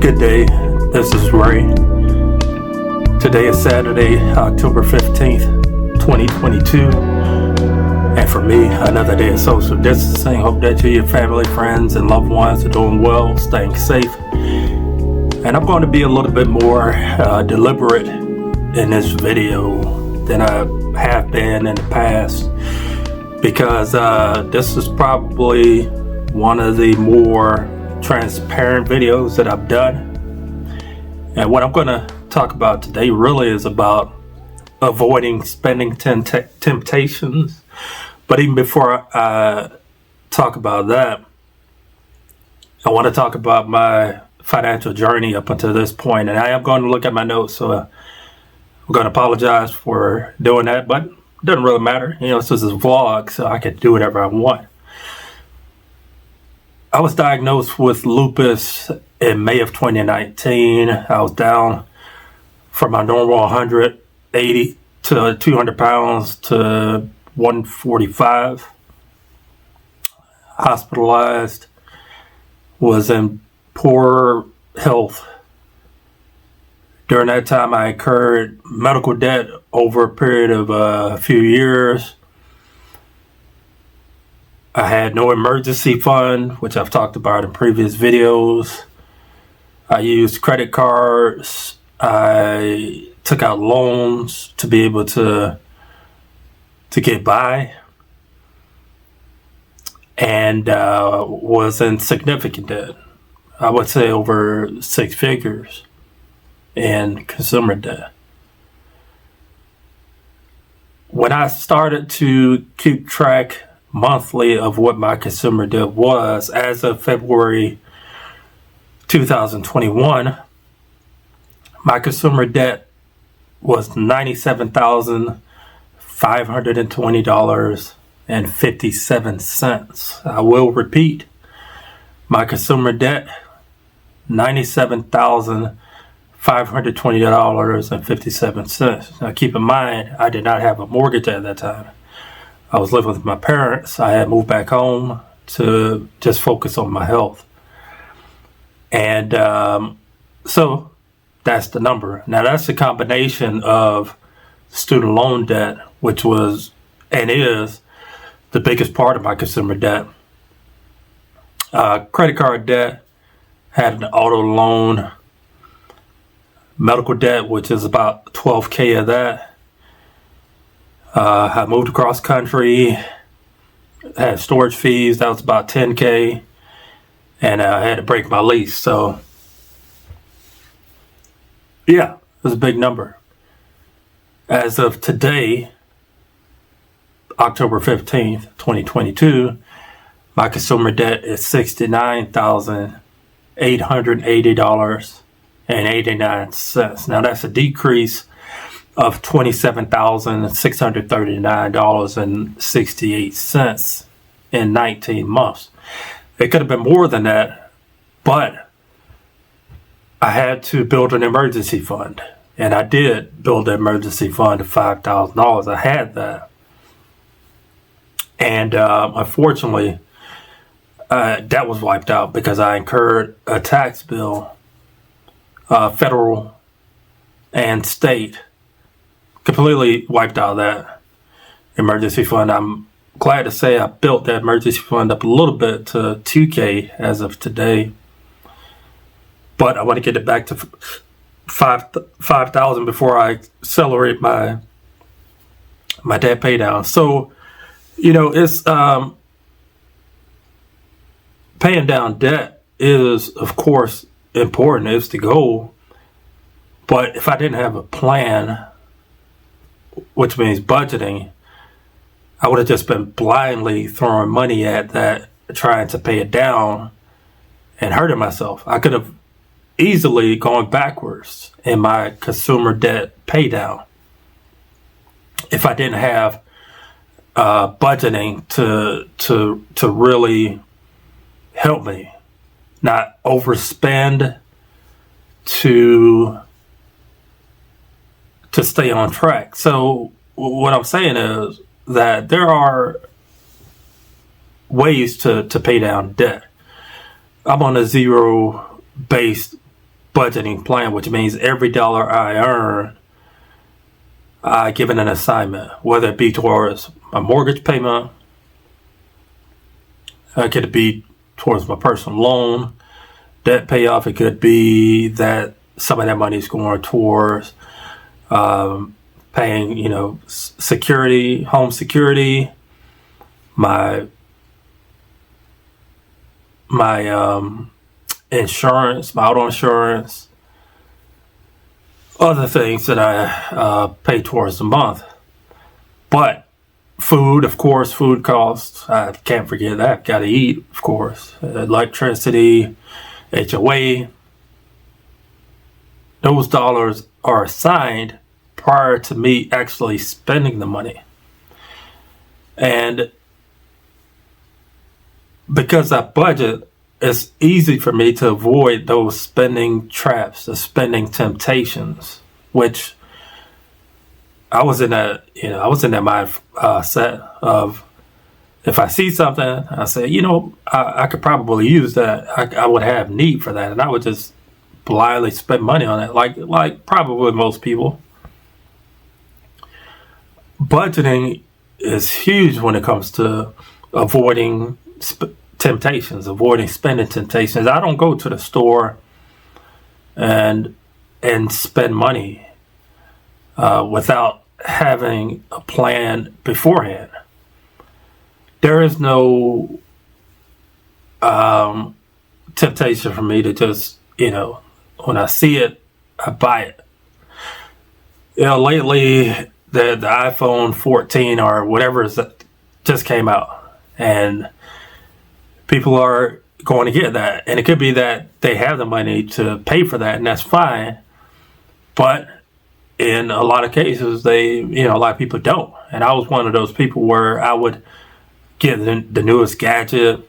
Good day, this is Ray. Today is Saturday, October 15th, 2022. And for me, another day of social distancing. Hope that you, your family, friends, and loved ones are doing well, staying safe. And I'm going to be a little bit more deliberate in this video than I have been in the past, because this is probably one of the more transparent videos that I've done. And what I'm going to talk about today really is about avoiding spending temptations. But even before I talk about that, I want to talk about my financial journey up until this point. And I am going to look at my notes, so I'm going to apologize for doing that, but it doesn't really matter. This is a vlog, so I can do whatever I want. I was diagnosed with lupus in May of 2019. I was down from my normal 180 to 200 pounds to 145. Hospitalized, was in poor health. During that time, I incurred medical debt over a period of a few years. I had no emergency fund, which I've talked about in previous videos. I used credit cards. I took out loans to be able to get by, and was in significant debt. I would say over 6 figures in consumer debt. When I started to keep track monthly of what my consumer debt was, as of February 2021, my consumer debt was $97,520.57. I will repeat, my consumer debt, $97,520.57. Now keep in mind, I did not have a mortgage at that time. I was living with my parents. I had moved back home to just focus on my health. And so that's the number. Now that's a combination of student loan debt, which was and is the biggest part of my consumer debt. Credit card debt, had an auto loan, medical debt, which is about $12K of that. I moved across country, had storage fees, that was about $10K, and I had to break my lease. So, yeah, it was a big number. As of today, October 15th, 2022, my consumer debt is $69,880.89. Now, that's a decrease of $27,639.68 in 19 months. It could have been more than that, but I had to build an emergency fund, and I did build an emergency fund of $5,000. I had that, and unfortunately, that was wiped out because I incurred a tax bill, federal and state. Completely wiped out that emergency fund. I'm glad to say I built that emergency fund up a little bit to $2K as of today, but I want to get it back to $5,000 before I accelerate my debt pay down. So, it's paying down debt is, of course, important. It's the goal. But if I didn't have a plan, which means budgeting, I would have just been blindly throwing money at that, trying to pay it down and hurting myself. I could have easily gone backwards in my consumer debt pay down if I didn't have budgeting to really help me not overspend to stay on track. So what I'm saying is that there are ways to pay down debt. I'm on a zero-based budgeting plan, which means every dollar I earn, I give it an assignment, whether it be towards my mortgage payment, it could be towards my personal loan, debt payoff. It could be that some of that money is going towards paying, security, home security, my insurance, my auto insurance, other things that I pay towards a month. But food, of course, food costs, I can't forget that. Got to eat, of course. Electricity, HOA. Those dollars are assigned prior to me actually spending the money. And because I budget, it's easy for me to avoid those spending traps, the spending temptations, which I was in that mindset of, if I see something, I say, I could probably use that. I would have need for that, and I would just blindly spend money on it, like probably most people. Budgeting is huge when it comes to avoiding temptations, avoiding spending temptations. I don't go to the store and spend money without having a plan beforehand. There is no temptation for me to just, when I see it, I buy it. Lately, the iPhone 14 or whatever just came out, and people are going to get that. And it could be that they have the money to pay for that, and that's fine. But in a lot of cases, a lot of people don't. And I was one of those people where I would get the newest gadget.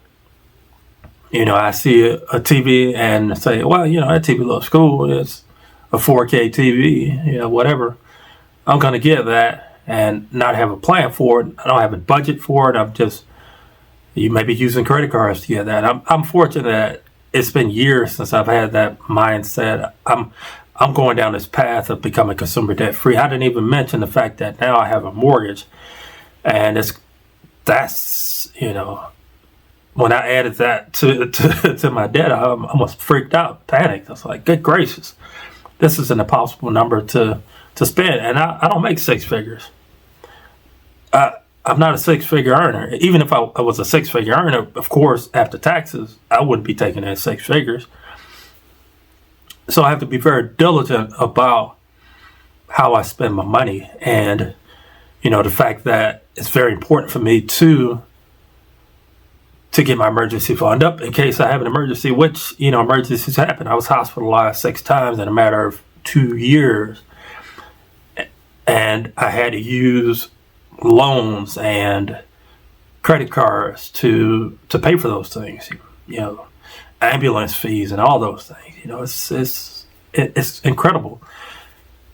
I see a TV and say, well, that TV looks cool. It's a 4K TV, whatever. I'm going to get that and not have a plan for it. I don't have a budget for it. I'm just, you may be using credit cards to get that. I'm fortunate that it's been years since I've had that mindset. I'm going down this path of becoming consumer debt free. I didn't even mention the fact that now I have a mortgage, and that's when I added that to my debt, I almost freaked out, panicked. I was like, good gracious, this is an impossible number to spend, and I don't make six figures. I'm not a six-figure earner. Even if I was a six-figure earner, of course, after taxes, I wouldn't be taking in six figures. So I have to be very diligent about how I spend my money. And, the fact that it's very important for me to get my emergency fund up in case I have an emergency, which, emergencies happen. I was hospitalized 6 times in a matter of 2 years. And I had to use loans and credit cards to pay for those things, ambulance fees and all those things. It's incredible.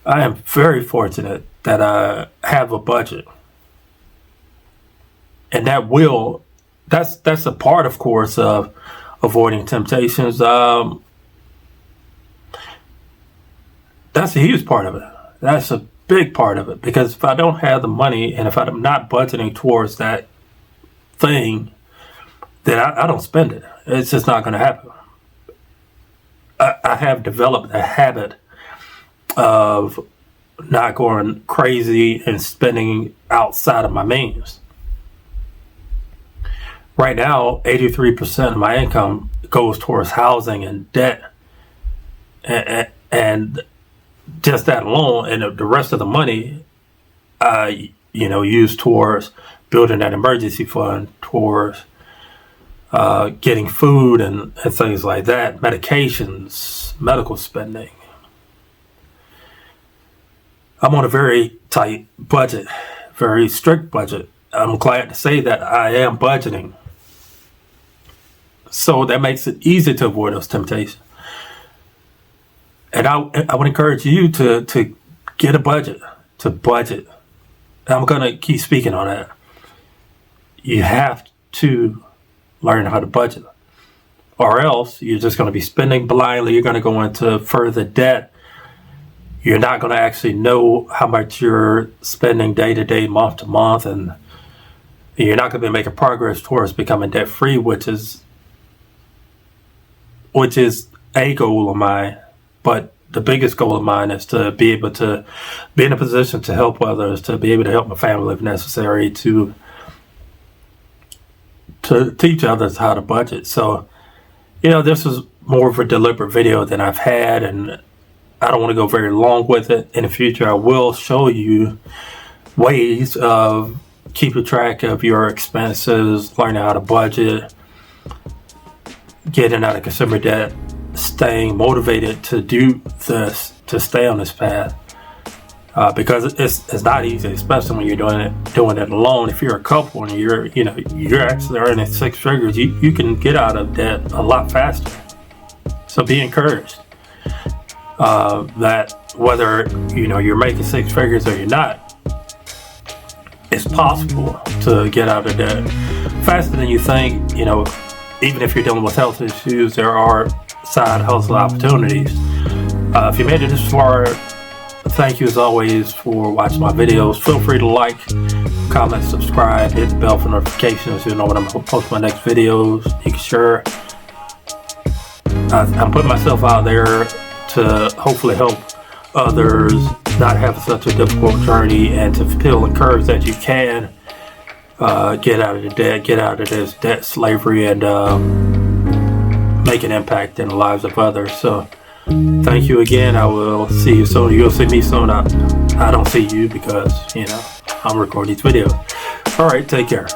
I am very fortunate that I have a budget, and that's a part, of course, of avoiding temptations. That's a huge part of it. That's a big part of it, because if I don't have the money and if I'm not budgeting towards that thing, then I don't spend it. It's just not going to happen. I have developed a habit of not going crazy and spending outside of my means. Right now, 83% of my income goes towards housing and debt, and just that alone, and the rest of the money I use towards building that emergency fund, towards getting food and things like that, medications, medical spending. I'm on a very tight budget, very strict budget. I'm glad to say that I am budgeting. So that makes it easy to avoid those temptations. And I would encourage you to get a budget, to budget. I'm going to keep speaking on that. You have to learn how to budget. or else you're just going to be spending blindly. You're going to go into further debt. You're not going to actually know how much you're spending day to day, month to month, and you're not going to be making progress towards becoming debt free, which is a goal of mine. But the biggest goal of mine is to be able to be in a position to help others, to be able to help my family if necessary, to teach others how to budget. So, this is more of a deliberate video than I've had, and I don't want to go very long with it. In the future, I will show you ways of keeping track of your expenses, learning how to budget, getting out of consumer debt, staying motivated to do this, to stay on this path. Because it's not easy, especially when you're doing it alone. If you're a couple and you're actually earning six figures, you can get out of debt a lot faster. So be encouraged that whether you're making six figures or you're not, it's possible to get out of debt faster than you think. Even if you're dealing with health issues, there are side hustle opportunities. If you made it this far, thank you as always for watching my videos. Feel free to like, comment, subscribe, hit the bell for notifications so you know when I'm going to post my next videos. You can share. I'm putting myself out there to hopefully help others not have such a difficult journey, and to feel encouraged that you can get out of the debt, get out of this debt slavery, and make an impact in the lives of others. So thank you again. I will see you soon. You'll see me soon. I don't see you because I'm recording these videos. All right, take care.